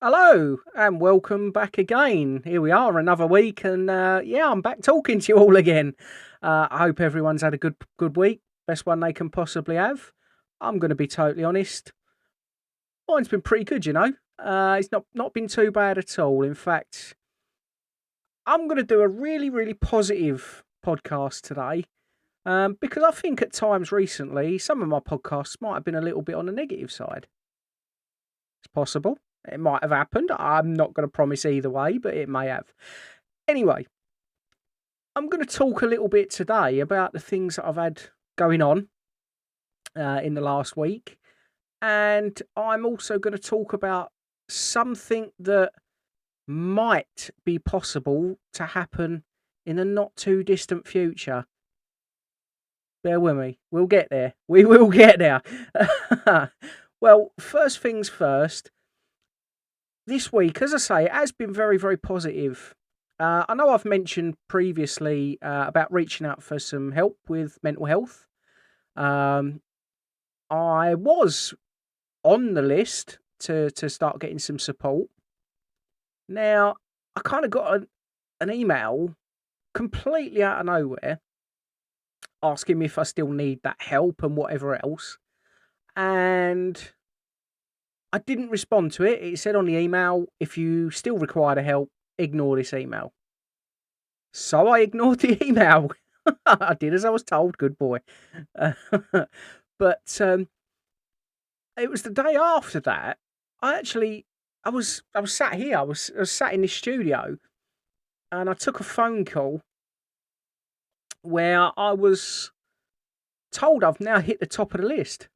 Hello and welcome back again. Here we are, another week, and I'm back talking to you all again. I hope everyone's had a good week, best one they can possibly have. I'm going to be totally honest. Mine's been pretty good, you know. It's not been too bad at all. In fact, I'm going to do a really positive podcast today because I think at times recently some of my podcasts might have been a little bit on the negative side. It's possible. It might have happened. I'm not going to promise either way, but it may have. Anyway, I'm going to talk a little bit today about the things that I've had going on in the last week. And I'm also going to talk about something that might be possible to happen in a not too distant future. Bear with me. We'll get there. We will get there. Well, first things first. This week, as I say, it has been very positive. I know I've mentioned previously about reaching out for some help with mental health. I was on the list to start getting some support. Now, I kind of got an email completely out of nowhere asking me if I still need that help and whatever else. And I didn't respond to it. It said on the email, if you still require the help, ignore this email. So I ignored the email. I did as I was told. Good boy. But it was the day after that. I was sat here. I was sat in this studio, and I took a phone call where I was told I've now hit the top of the list.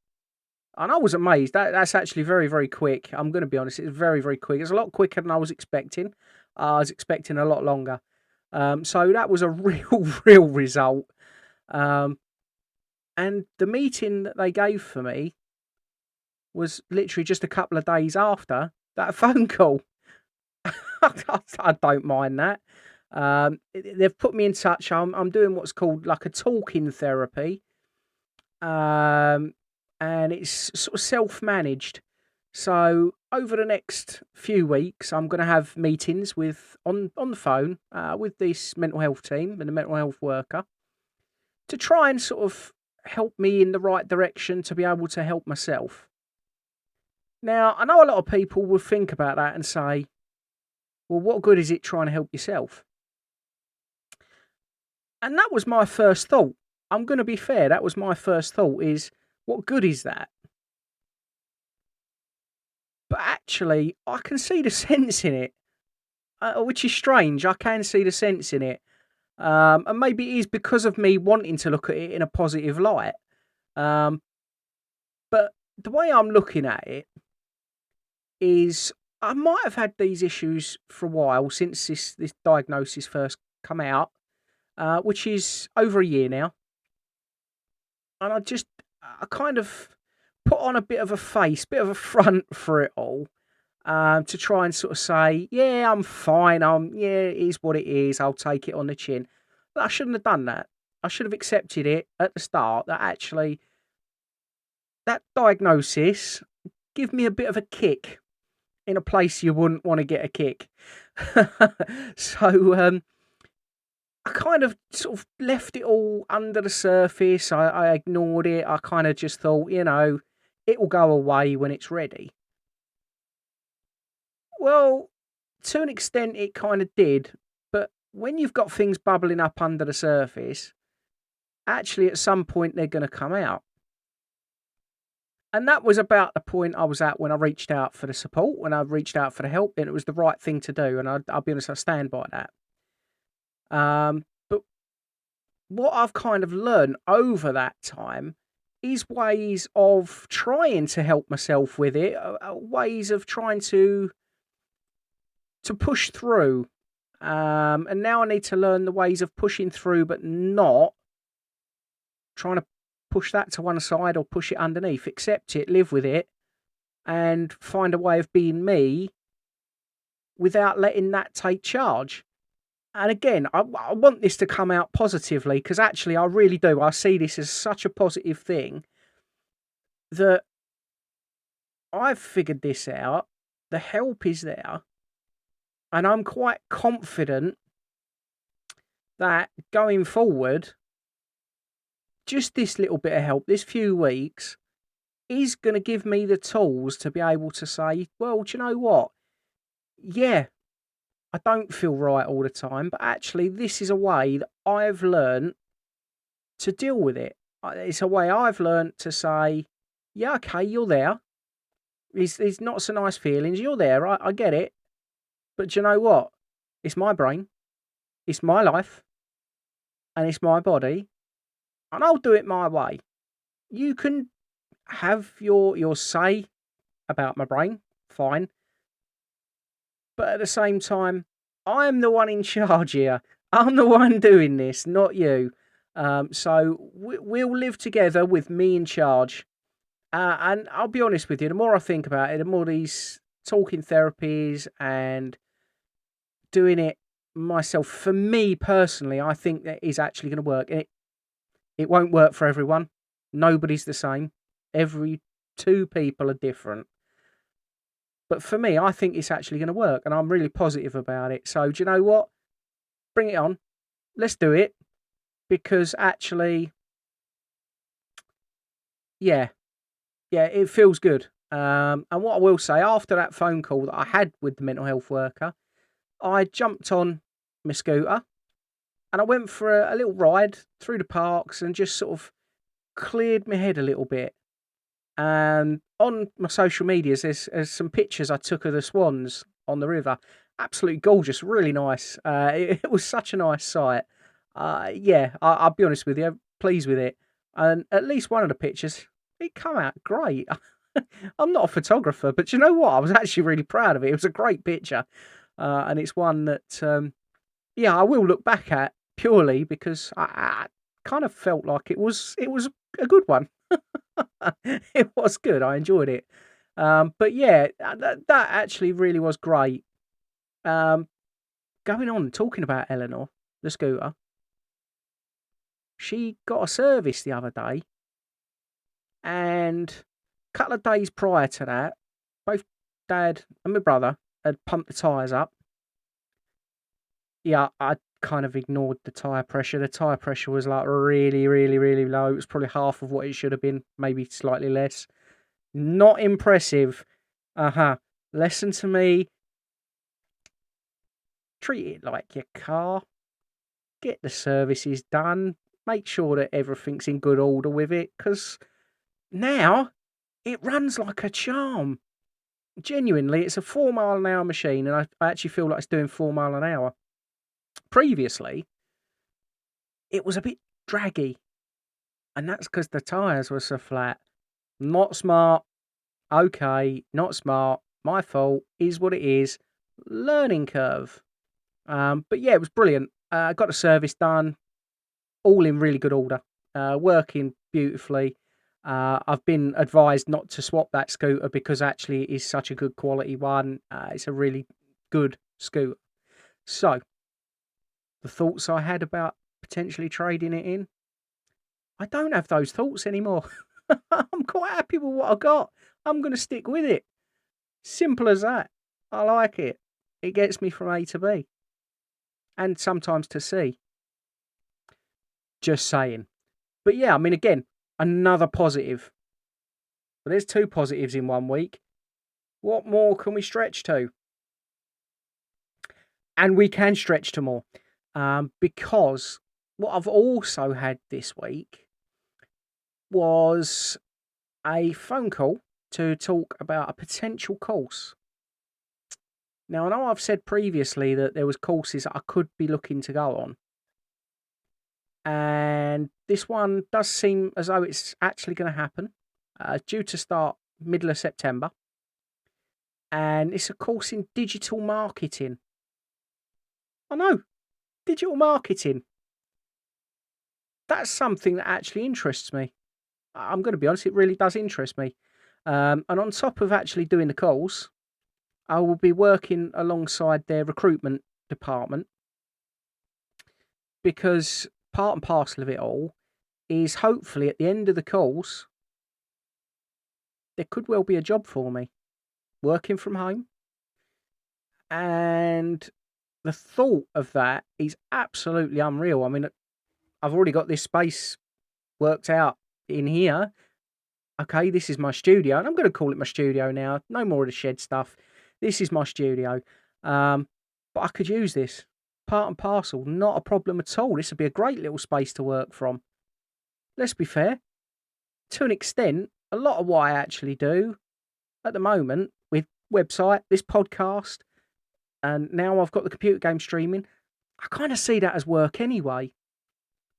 And I was amazed. That's actually very quick. I'm going to be honest. It's very quick. It's a lot quicker than I was expecting. I was expecting a lot longer. So that was a real result. And the meeting that they gave for me was literally just a couple of days after that phone call. I don't mind that. They've put me in touch. I'm doing what's called like a talking therapy. And it's sort of self-managed. So over the next few weeks, I'm going to have meetings on the phone with this mental health team and the mental health worker to try and sort of help me in the right direction to be able to help myself. Now, I know a lot of people will think about that and say, well, what good is it trying to help yourself? And that was my first thought. I'm going to be fair. That was my first thought is, what good is that? But actually, I can see the sense in it, which is strange. I can see the sense in it. And maybe it is because of me wanting to look at it in a positive light. But the way I'm looking at it is I might have had these issues for a while since this diagnosis first come out, which is over a year now. And I kind of put on a bit of a face, bit of a front for it all, to try and sort of say, yeah, I'm fine. It is what it is. I'll take it on the chin. But I shouldn't have done that. I should have accepted it at the start that actually that diagnosis give me a bit of a kick in a place you wouldn't want to get a kick. So I kind of sort of left it all under the surface. I ignored it. I kind of just thought, it will go away when it's ready. Well, to an extent, it kind of did. But when you've got things bubbling up under the surface, actually at some point they're going to come out. And that was about the point I was at when I reached out for the support, when I reached out for the help, and it was the right thing to do. And I'll be honest, I stand by that. But what I've kind of learned over that time is ways of trying to help myself with it, ways of trying to push through. And now I need to learn the ways of pushing through, but not trying to push that to one side or push it underneath. Accept it, live with it, and find a way of being me without letting that take charge. And again, I want this to come out positively because actually I really do. I see this as such a positive thing that I've figured this out, the help is there, and I'm quite confident that going forward, just this little bit of help, this few weeks, is going to give me the tools to be able to say, well, do you know what? Yeah, I don't feel right all the time, but actually, this is a way that I've learned to deal with it. It's a way I've learned to say, yeah, okay, you're there. It's not so nice feelings. You're there. I get it. But do you know what? It's my brain. It's my life. And it's my body. And I'll do it my way. You can have your say about my brain. Fine. But at the same time, I'm the one in charge here. I'm the one doing this, not you. So we'll live together with me in charge. And I'll be honest with you, the more I think about it, the more these talking therapies and doing it myself, for me personally, I think that is actually going to work. It won't work for everyone. Nobody's the same. Every two people are different. But for me, I think it's actually going to work, and I'm really positive about it. So, do you know what? Bring it on. Let's do it. Because actually, yeah, it feels good. And what I will say, after that phone call that I had with the mental health worker, I jumped on my scooter and I went for a little ride through the parks and just sort of cleared my head a little bit. And on my social medias, there's some pictures I took of the swans on the river. Absolutely gorgeous, really nice. It was such a nice sight. I'll be honest with you, pleased with it. And at least one of the pictures, it come out great. I'm not a photographer, but you know what? I was actually really proud of it. It was a great picture. And it's one that, I will look back at purely because I kind of felt like it was a good one. It was good. I enjoyed it. But yeah, that actually really was great. Going on, talking about Eleanor, the scooter, she got a service the other day, and a couple of days prior to that, both Dad and my brother had pumped the tyres up. Yeah, I kind of ignored the tyre pressure. The tyre pressure was like really, really, really low. It was probably half of what it should have been, maybe slightly less. Not impressive. Listen to me. Treat it like your car. Get the services done. Make sure that everything's in good order with it, because now it runs like a charm. Genuinely, it's a 4 mile an hour machine, and I actually feel like it's doing 4 mile an hour. Previously, it was a bit draggy, and that's because the tyres were so flat. Not smart. Okay, not smart. My fault. Is what it is. Learning curve. But yeah, it was brilliant. Got the service done. All in really good order. Working beautifully. I've been advised not to swap that scooter because actually it is such a good quality one. It's a really good scooter. So, the thoughts I had about potentially trading it in, I don't have those thoughts anymore. I'm quite happy with what I got. I'm going to stick with it. Simple as that. I like it. It gets me from A to B. And sometimes to C. Just saying. But yeah, I mean, again, another positive. But there's two positives in 1 week. What more can we stretch to? And we can stretch to more. Because what I've also had this week was a phone call to talk about a potential course. Now, I know I've said previously that there was courses that I could be looking to go on. And this one does seem as though it's actually going to happen. Due to start middle of September. And it's a course in digital marketing. I know, digital marketing. That's something that actually interests me. I'm going to be honest, it really does interest me. And on top of actually doing the course, I will be working alongside their recruitment department, because part and parcel of it all is hopefully at the end of the course, there could well be a job for me, working from home, And the thought of that is absolutely unreal. I mean, I've already got this space worked out in here. Okay, this is my studio, and I'm going to call it my studio now. No more of the shed stuff. This is my studio. Um, but I could use this part and parcel, not a problem at all. This would be a great little space to work from. Let's be fair, to an extent, a lot of what I actually do at the moment with website, this podcast, and now I've got the computer game streaming, I kind of see that as work anyway.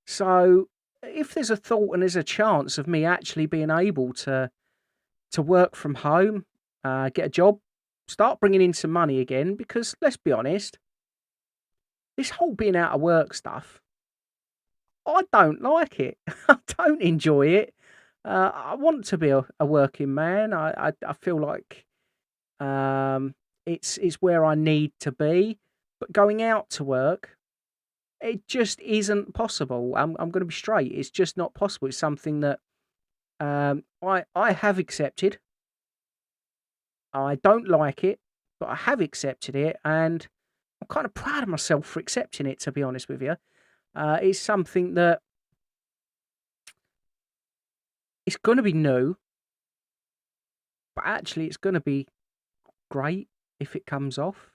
So if there's a thought and there's a chance of me actually being able to work from home, get a job, start bringing in some money again, because let's be honest, this whole being out of work stuff, I don't like it. I don't enjoy it. I want to be a working man. I feel like um, it's where I need to be. But going out to work, it just isn't possible. I'm going to be straight. It's just not possible. It's something that I have accepted. I don't like it, but I have accepted it, and I'm kind of proud of myself for accepting it. To be honest with you, it's something that it's going to be new, but actually it's going to be great if it comes off.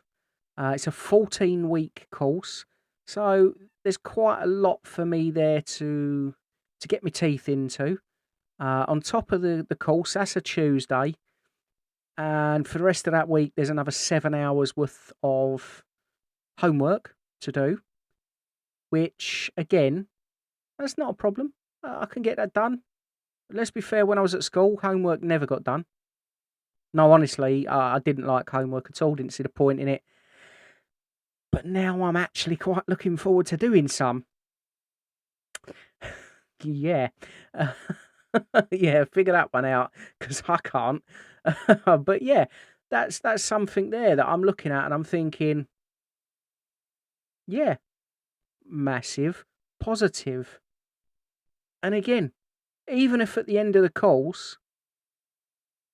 It's a 14-week course, so there's quite a lot for me there to get my teeth into. On top of the course, that's a Tuesday, and for the rest of that week, there's another 7 hours worth of homework to do, which again, that's not a problem. I can get that done. Let's be fair, when I was at school, homework never got done. No, honestly, I didn't like homework at all, didn't see the point in it. But now I'm actually quite looking forward to doing some. Yeah. Uh, yeah, figure that one out, because I can't. But yeah, that's something there that I'm looking at and I'm thinking, yeah, massive, positive. And again, even if at the end of the course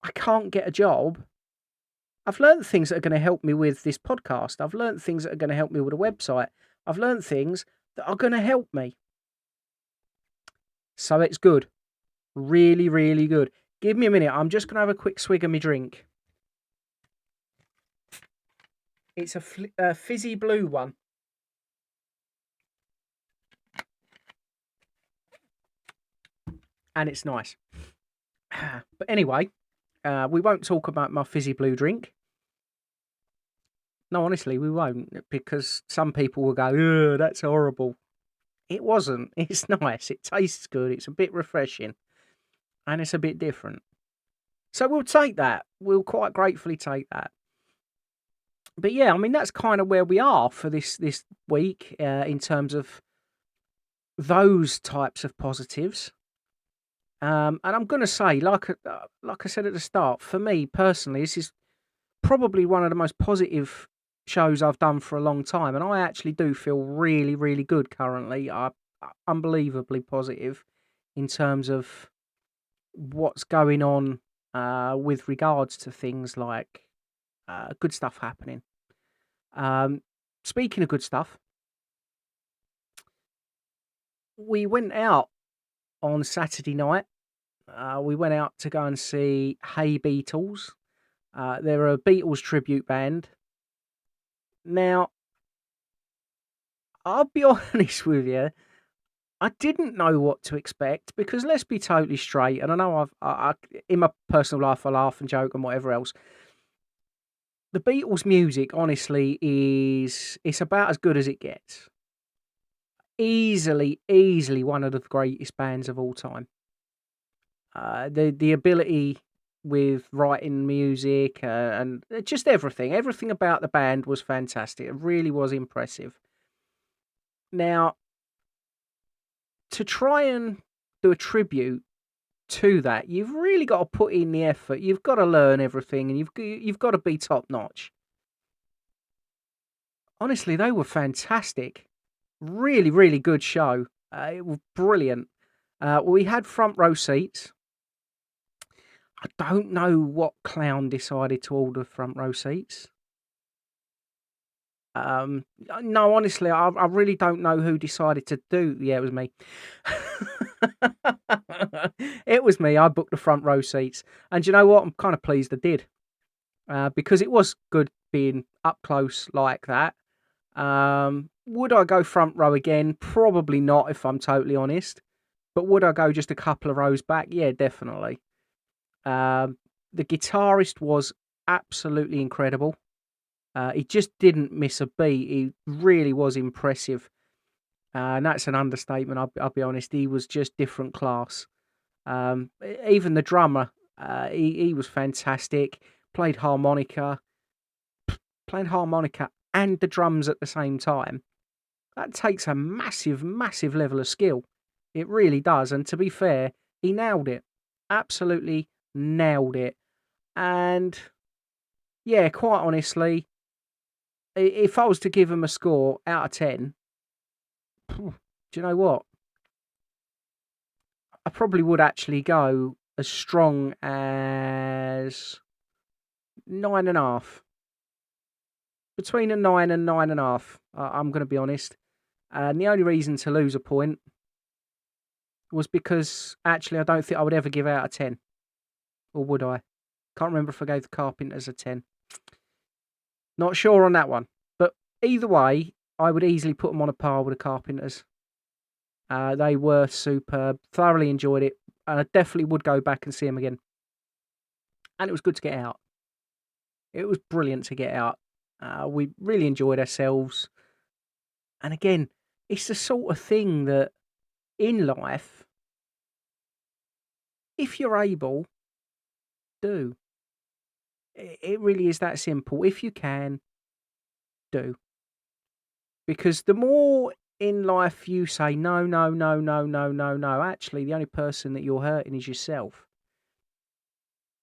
I can't get a job, I've learned things that are going to help me with this podcast. I've learned things that are going to help me with a website. I've learned things that are going to help me. So it's good. Really, really good. Give me a minute. I'm just going to have a quick swig of my drink. It's a fizzy blue one. And it's nice. But anyway, we won't talk about my fizzy blue drink. No, honestly, we won't, because some people will go, "Ugh, that's horrible." It wasn't. It's nice. It tastes good. It's a bit refreshing. And it's a bit different. So we'll take that. We'll quite gratefully take that. But yeah, I mean, that's kind of where we are for this week in terms of those types of positives. And I'm going to say, like I said at the start, for me personally, this is probably one of the most positive shows I've done for a long time, and I actually do feel really, really good currently. I'm unbelievably positive in terms of what's going on with regards to things like good stuff happening. Speaking of good stuff, we went out on Saturday night. We went out to go and see Hey Beatles. They're a Beatles tribute band. Now, I'll be honest with you, I didn't know what to expect, because let's be totally straight, and I know in my personal life I laugh and joke and whatever else. The Beatles music, honestly, it's about as good as it gets. Easily one of the greatest bands of all time. The ability with writing music and just everything about the band was fantastic. It really was impressive. Now, to try and do a tribute to that, you've really got to put in the effort. You've got to learn everything, and you've got to be top notch. Honestly, they were fantastic. Really, really good show. It was brilliant. We had front row seats. I don't know what clown decided to order front row seats. No, honestly, I really don't know who decided to do. Yeah, it was me. It was me. I booked the front row seats, and you know what? I'm kind of pleased I did, because it was good being up close like that. Would I go front row again? Probably not, if I'm totally honest. But would I go just a couple of rows back? Yeah, definitely. Um, the guitarist was absolutely incredible. He just didn't miss a beat. He really was impressive. And that's an understatement. I'll be honest. He was just different class. Even the drummer, he was fantastic. Played harmonica, playing harmonica and the drums at the same time. That takes a massive, massive level of skill. It really does. And to be fair, he nailed it. Absolutely nailed it. And yeah, quite honestly, if I was to give him a score out of 10, do you know what? I probably would actually go as strong as 9.5. Between a 9 and 9.5, I'm going to be honest. And the only reason to lose a point was because actually I don't think I would ever give out a 10. Or would I? Can't remember if I gave the Carpenters a 10. Not sure on that one. But either way, I would easily put them on a par with the Carpenters. They were superb. Thoroughly enjoyed it. And I definitely would go back and see them again. And it was good to get out. It was brilliant to get out. We really enjoyed ourselves. And again, it's the sort of thing that in life, if you're able, do. It really is that simple. If you can, do. Because the more in life you say, no, no, no, no, no, no, no, actually, the only person that you're hurting is yourself.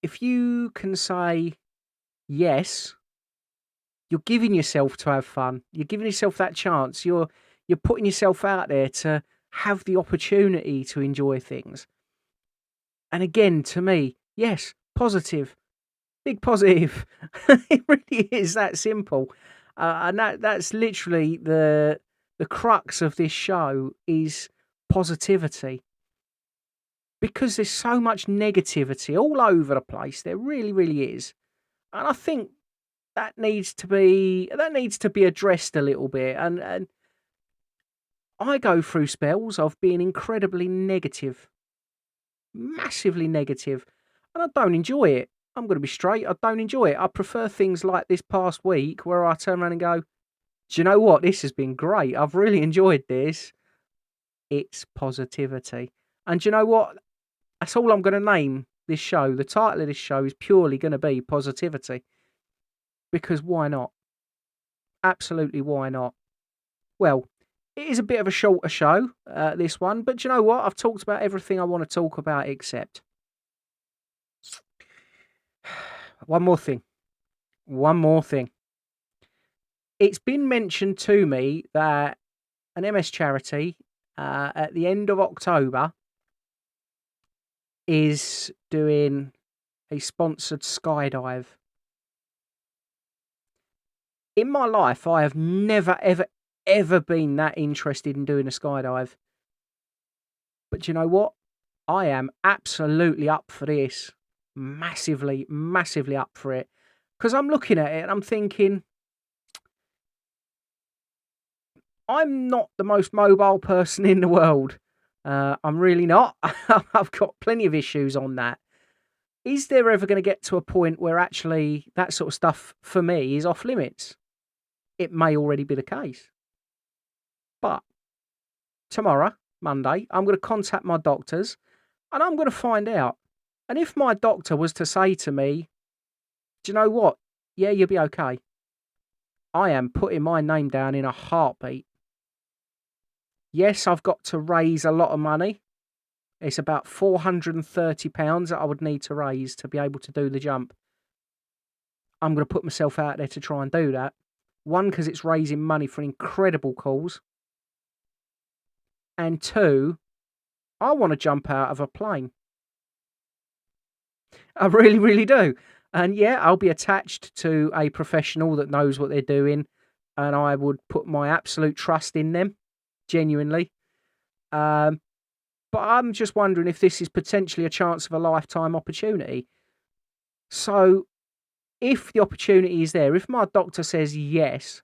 If you can say yes, you're giving yourself to have fun. You're giving yourself that chance. You're putting yourself out there to have the opportunity to enjoy things. And again, to me, yes, positive, big positive. It really is that simple. And that's literally the crux of this show is positivity. Because there's so much negativity all over the place. There really, really is. And I think that needs to be addressed a little bit. And I go through spells of being incredibly negative, massively negative, and I don't enjoy it. I'm going to be straight. I don't enjoy it. I prefer things like this past week where I turn around and go, do you know what? This has been great. I've really enjoyed this. It's positivity. And do you know what? That's all I'm going to name this show. The title of this show is purely going to be positivity. Because why not? Absolutely, why not? Well, it is a bit of a shorter show, this one. But do you know what? I've talked about everything I want to talk about except one more thing. One more thing. It's been mentioned to me that an MS charity at the end of October is doing a sponsored skydive. In my life, I have never, ever, ever been that interested in doing a skydive. But you know what? I am absolutely up for this. Massively, massively up for it. Because I'm looking at it and I'm thinking, I'm not the most mobile person in the world. I'm really not. I've got plenty of issues on that. Is there ever going to get to a point where actually that sort of stuff for me is off limits? It may already be the case. But tomorrow, Monday, I'm going to contact my doctors and I'm going to find out. And if my doctor was to say to me, do you know what? Yeah, you'll be okay. I am putting my name down in a heartbeat. Yes, I've got to raise a lot of money. It's about £430 that I would need to raise to be able to do the jump. I'm going to put myself out there to try and do that. One, because it's raising money for an incredible cause. And two, I want to jump out of a plane. I really, really do. And yeah, I'll be attached to a professional that knows what they're doing. and I would put my absolute trust in them, genuinely. But I'm just wondering if this is potentially a chance of a lifetime opportunity. So, if the opportunity is there, if my doctor says yes,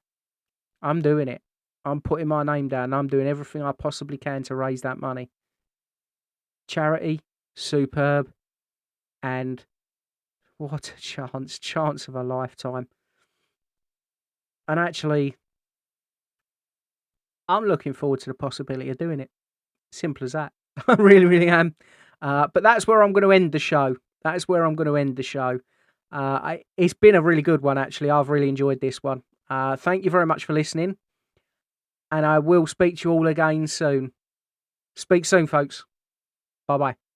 I'm doing it. I'm putting my name down. I'm doing everything I possibly can to raise that money. Charity, superb, and what a chance of a lifetime. And actually, I'm looking forward to the possibility of doing it. Simple as that. I really, really am. But that's where I'm going to end the show. It's been a really good one, actually. I've really enjoyed this one. Thank you very much for listening. And I will speak to you all again soon. Speak soon, folks. Bye-bye.